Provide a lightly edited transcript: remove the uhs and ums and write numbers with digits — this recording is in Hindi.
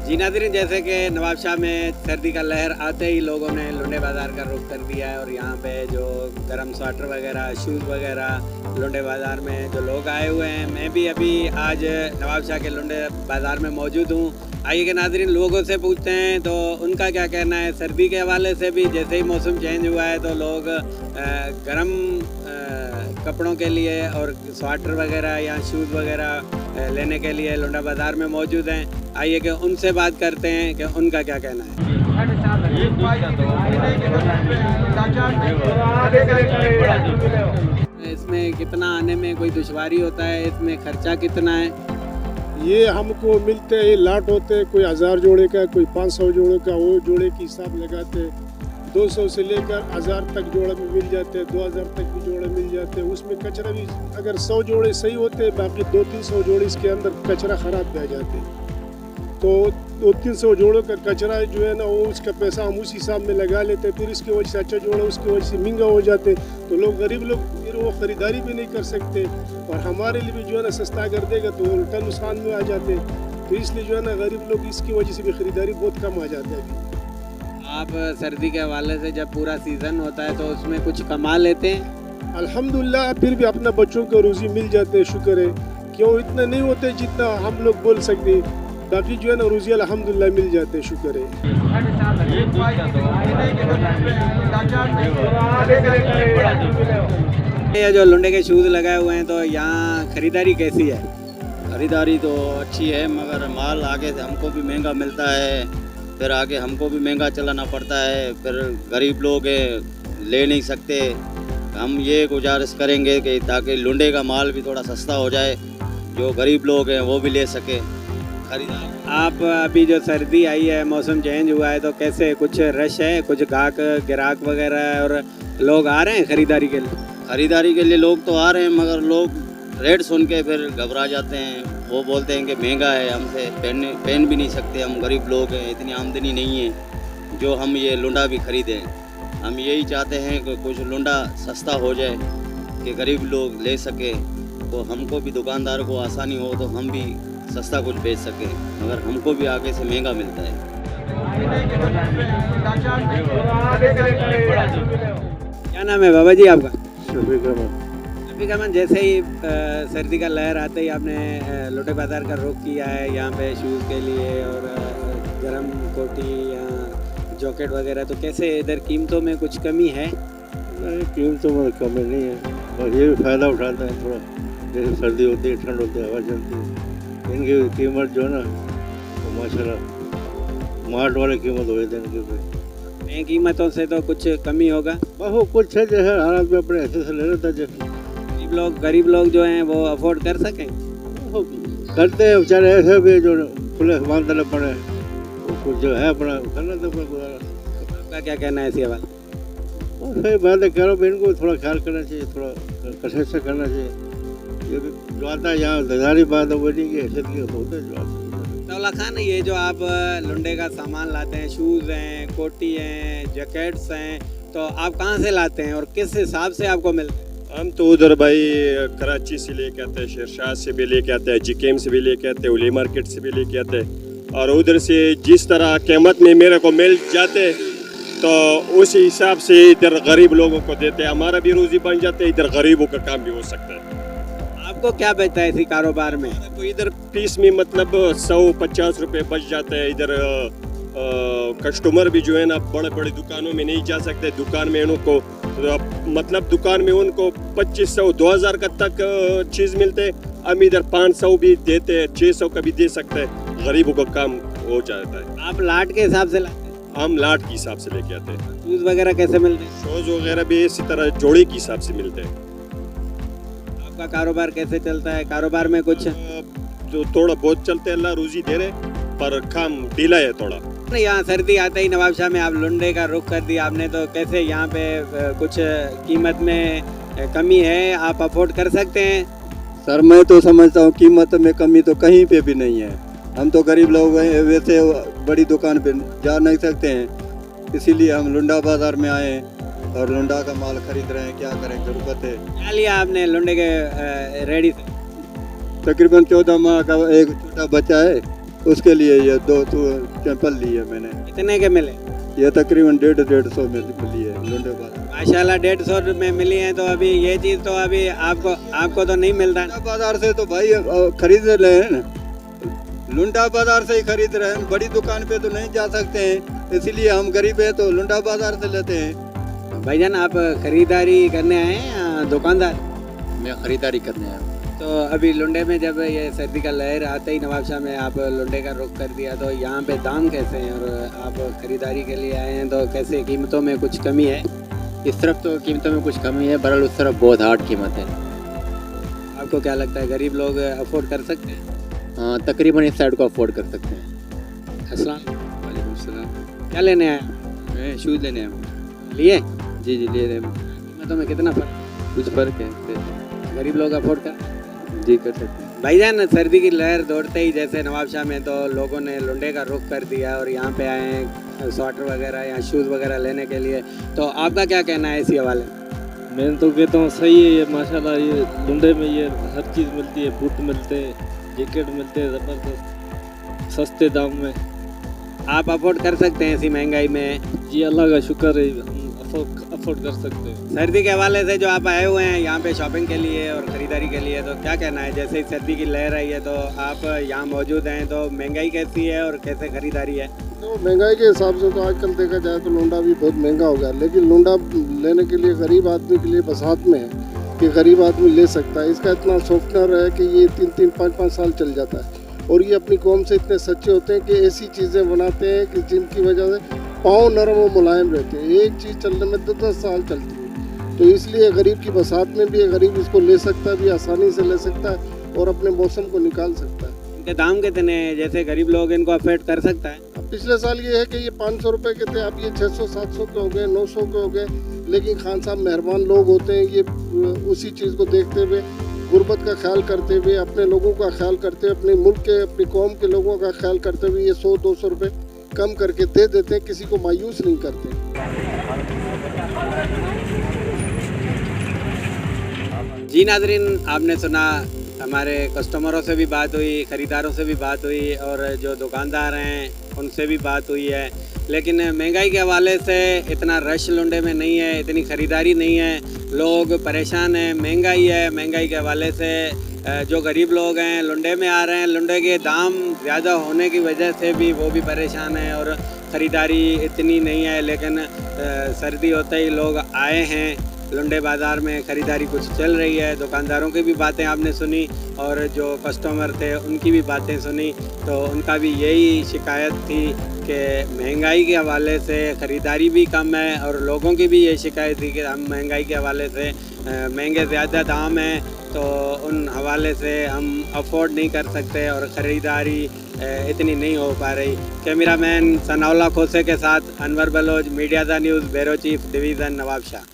जी नाज़रीन, जैसे कि नवाबशाह में सर्दी का लहर आते ही लोगों ने लुंडे बाज़ार का रुख कर दिया है और यहाँ पे जो गर्म स्वेटर वगैरह, शूज़ वगैरह लुंडे बाज़ार में जो लोग आए हुए हैं, मैं भी अभी आज नवाबशाह के लुंडे बाज़ार में मौजूद हूँ। आइए कि नाज़रीन लोगों से पूछते हैं तो उनका क्या कहना है सर्दी के हवाले से भी। जैसे ही मौसम चेंज हुआ है तो लोग गर्म कपड़ों के लिए और स्वेटर वगैरह या शूज़ वगैरह लेने के लिए लुंडा बाज़ार में मौजूद हैं। आइए कि उनसे बात करते हैं कि उनका क्या कहना है। इसमें कितना आने में कोई दुश्वारी होता है, इसमें खर्चा कितना है? ये हमको मिलते हैं लाट होते हैं, कोई 1000 जोड़े का, कोई 500 जोड़े का, वो जोड़े की हिसाब लगाते हैं। 200 से लेकर 1000 तक जोड़े में मिल जाते हैं, 2000 तक भी जोड़े मिल जाते हैं। उसमें कचरा भी अगर 100 जोड़े सही होते हैं, बाकी 200-300 जोड़े इसके अंदर कचरा ख़राब भी आ जाते हैं। तो 200-300 जोड़ों का कचरा जो है ना, वो उसका पैसा हम उस हिसाब में लगा लेते हैं। फिर इसकी वजह से अच्छा जोड़ा उसकी वजह से महंगा हो जाते, तो लोग गरीब लोग फिर वो ख़रीदारी भी नहीं कर सकते और हमारे लिए भी जो है ना सस्ता कर देगा तो उल्टा नुकसान में आ जाते। तो इसलिए जो है ना गरीब लोग इसकी वजह से भी ख़रीदारी बहुत कम आ जाते हैं। आप सर्दी के हवाले से जब पूरा सीज़न होता है तो उसमें कुछ कमा लेते हैं? अल्हम्दुलिल्लाह फिर भी अपना बच्चों को रोज़ी मिल जाते हैं, शुक्र है। क्यों इतना नहीं होते जितना हम लोग बोल सकते, बाकी जो है ना रोज़ी अल्हम्दुलिल्लाह मिल जाते हैं, शुक्र है। ये जो लुंडे के शूज़ लगाए हुए हैं तो यहाँ खरीदारी कैसी है? खरीदारी तो अच्छी है, मगर माल आगे से हमको भी महंगा मिलता है, फिर आगे हमको भी महंगा चलाना पड़ता है। फिर गरीब लोग ले नहीं सकते। हम ये गुजारिश करेंगे कि ताकि लुंडे का माल भी थोड़ा सस्ता हो जाए, जो गरीब लोग हैं वो भी ले सके खरीदारी। आप अभी जो सर्दी आई है, मौसम चेंज हुआ है तो कैसे कुछ रश है, कुछ ग्राहक वगैरह और लोग आ रहे हैं खरीदारी के लिए? खरीदारी के लिए लोग तो आ रहे हैं, मगर लोग रेट सुन के फिर घबरा जाते हैं। वो बोलते हैं कि महंगा है, हमसे पहन भी नहीं सकते, हम गरीब लोग हैं, इतनी आमदनी नहीं है जो हम ये लुंडा भी खरीदें। हम यही चाहते हैं कि कुछ लुंडा सस्ता हो जाए कि गरीब लोग ले सके, तो हमको भी दुकानदार को आसानी हो तो हम भी सस्ता कुछ बेच सकें, मगर हमको भी आगे से महंगा मिलता है। क्या नाम है बाबा जी आपका? शफीक अहमद। जैसे ही सर्दी का लहर आते ही आपने लुंडे बाज़ार का रुख किया है यहाँ पे शूज़ के लिए और गर्म कोटी या जैकेट वगैरह, तो कैसे इधर कीमतों में कुछ कमी है? नहीं, कीमतों में कमी नहीं है, और ये भी फ़ायदा उठाते हैं थोड़ा। जैसे सर्दी होती है, ठंड होती है, हवा चलती है, इनकी कीमत जो है ना तो माशाल्लाह मार्ट वाली कीमत हो जाती है इनकी। नई कीमतों से तो कुछ कमी होगा? बहुत कुछ है, जैसे हालात में अपने ऐसे से ले लेता है। जैसे गरीब लोग जो हैं वो अफोर्ड कर सकें, करते हैं बेचारे, ऐसे भी जो खुले सामान देने पड़े, कुछ जो है अपना करना तो गुजारा। आपका क्या कहना है इसी हवाले? और सही बात है, कह रहा हूँ इनको थोड़ा ख्याल करना चाहिए, थोड़ा कशिश से करना चाहिए। ये जो आता है यहाँ दजारी बात है, वो नहीं की हैसियत की होता है जो आता है। दौला खान, ये जो आप लुंडे का सामान लाते हैं, शूज़ हैं, कोटी हैं, जैकेट्स हैं, तो आप कहाँ से लाते हैं और किस हिसाब से आपको मिलते हैं? हम तो उधर भाई कराची से लेके आते हैं, शेरशाह से भी लेके आते हैं, जीकेम से भी लेके आते हैं, उली मार्केट से भी लेके आते हैं, और उधर से जिस तरह कीमत में मेरे को मिल जाते तो उस हिसाब से इधर गरीब लोगों को देते हैं, हमारा भी रोज़ी बन जाते है, इधर गरीबों का काम भी हो सकता है। आपको क्या बचता है इसी कारोबार में? तो इधर पीस में मतलब 100-50 रुपये बच जाते हैं। इधर कस्टमर भी जो है ना बड़े बड़े दुकानों में नहीं जा सकते, दुकान में उनको मतलब दुकान में उनको 2500-2000 का तक चीज़ मिलते, हम इधर 500 भी देते हैं, 600 का भी दे सकते हैं, गरीबों का काम हो जाता है। आप लाट के हिसाब से लाते हैं? हम लाट के हिसाब से लेके आते हैं। शूज़ वगैरह कैसे मिलते हैं? शूज़ वगैरह भी इसी तरह जोड़े के हिसाब से मिलते हैं। आपका कारोबार कैसे चलता है? कारोबार में कुछ जो थोड़ा बहुत चलते हैं, अल्लाह रोज़ी दे रहे, पर काम ढीला है थोड़ा। यहाँ सर्दी आते ही नवाबशाह में आप लुंडे का रुख कर दिया आपने, तो कैसे यहाँ पे कुछ कीमत में कमी है, आप अफोर्ड कर सकते हैं? सर मैं तो समझता हूँ कीमत में कमी तो कहीं पे भी नहीं है। हम तो गरीब लोग हैं, वैसे बड़ी दुकान पे जा नहीं सकते हैं, इसीलिए हम लुंडा बाज़ार में आए हैं और लुंडा का माल खरीद रहे हैं, क्या करें, ज़रूरत है। क्या लिया आपने लुंडे के रेडी से? तकरीबन 14 माह का एक छोटा बच्चा है, उसके लिए ये 2 चैंपल लिए मैंने। कितने के मिले? ये तकरीबन 150 में मिली है लुंडे बाजार। माशाल्लाह 150 में मिली है। तो अभी ये चीज़ तो अभी आपको तो नहीं मिलता। लुंडा बाजार से तो भाई खरीद रहे हैं ना, लुंडा बाजार से ही खरीद रहे हैं, बड़ी दुकान पे तो नहीं जा सकते हैं, इसीलिए हम गरीब हैं तो लुंडा बाजार से लेते हैं। भाईजान आप खरीदारी करने आए हैं या दुकानदार? मैं ख़रीदारी करने आया हूँ। तो अभी लुंडे में जब ये सर्दी का लहर आते ही नवाबशाह में आप लुंडे का रुख कर दिया, तो यहाँ पे दाम कैसे हैं और आप खरीदारी के लिए आए हैं तो कैसे कीमतों में कुछ कमी है? इस तरफ तो कीमतों में कुछ कमी है, बहरहाल उस तरफ बहुत हार्ड कीमत है। आपको क्या लगता है गरीब लोग अफोर्ड कर सकते हैं? हाँ, तकरीबन इस साइड को अफोर्ड कर सकते हैं। अस्सलाम वालेकुम सलाम। क्या लेने आए? मैं शूज़ लेने आया हूँ। लिए? जी जी ले रहे हैं। कीमतों में कितना फ़र्क? कुछ फ़र्क है, गरीब लोग अफोर्ड कर? जी कर सकते हैं। भाईजान सर्दी की लहर दौड़ते ही जैसे नवाबशाह में तो लोगों ने लुंडे का रुख कर दिया और यहाँ पे आए हैं स्वेटर वगैरह या शूज़ वगैरह लेने के लिए, तो आपका क्या कहना है इसी हवाले? मैं तो कहता हूँ सही है ये, माशाल्लाह ये लुंडे में ये हर चीज़ मिलती है, बूट मिलते हैं, जैकेट मिलते हैं ज़बरदस्त सस्ते दाम में। आप अफोर्ड कर सकते हैं ऐसी महंगाई में? जी अल्लाह का शुक्र है, हम अफोर्ड कर सकते हैं। सर्दी के हवाले से जो आप आए हुए हैं यहाँ पे शॉपिंग के लिए और ख़रीदारी के लिए, तो क्या कहना है? जैसे ही सर्दी की लहर आई है तो आप यहाँ मौजूद हैं, तो महंगाई कैसी है और कैसे ख़रीदारी है? तो महंगाई के हिसाब से तो आजकल देखा जाए तो लुंडा भी बहुत महंगा हो गया, लेकिन लुंडा लेने के लिए गरीब आदमी के लिए बसात में है कि गरीब आदमी ले सकता है। इसका इतना सॉफ्टवेयर है कि ये 3-3, 5-5 साल चल जाता है, और ये अपनी कौम से इतने सच्चे होते हैं कि ऐसी चीज़ें बनाते हैं कि जिनकी वजह से पाँव नरम और मुलायम रहते हैं। एक चीज़ चलने में 10-10 साल चलती है, तो इसलिए गरीब की बसात में भी गरीब इसको ले सकता है, भी आसानी से ले सकता है और अपने मौसम को निकाल सकता है। इनके दाम कितने हैं, जैसे गरीब लोग इनको अफोर्ड कर सकता है? अब पिछले साल ये है कि ये 500 रुपये के थे, अब ये 600-700 के हो गए, 900 के हो गए, लेकिन खान साहब मेहरबान लोग होते हैं, ये उसी चीज़ को देखते हुए, गुर्बत का ख्याल करते हुए, अपने लोगों का ख्याल करते हुए, अपने मुल्क के अपनी कौम के लोगों का ख्याल करते हुए ये 100-200 रुपये कम करके दे देते हैं, किसी को मायूस नहीं करते। जी नाज़रीन, आपने सुना, हमारे कस्टमरों से भी बात हुई, ख़रीदारों से भी बात हुई और जो दुकानदार हैं उनसे भी बात हुई है, लेकिन महंगाई के हवाले से इतना रश लुंडे में नहीं है, इतनी ख़रीदारी नहीं है, लोग परेशान हैं। महंगाई है, महंगाई के हवाले से जो गरीब लोग हैं लुंडे में आ रहे हैं, लुंडे के दाम ज़्यादा होने की वजह से भी वो भी परेशान हैं और ख़रीदारी इतनी नहीं है। लेकिन सर्दी होते ही लोग आए हैं लुंडे बाज़ार में, ख़रीदारी कुछ चल रही है। दुकानदारों की भी बातें आपने सुनी और जो कस्टमर थे उनकी भी बातें सुनी, तो उनका भी यही शिकायत थी कि महंगाई के हवाले से ख़रीदारी भी कम है और लोगों की भी ये शिकायत थी कि हम महंगाई के हवाले से महंगे ज़्यादा दाम हैं, तो उन हवाले से हम अफोर्ड नहीं कर सकते और ख़रीदारी इतनी नहीं हो पा रही। कैमरामैन सनाउल्लाह खोसे के साथ Anwar Baloch, media the news, bureau chief, division Nawabshah.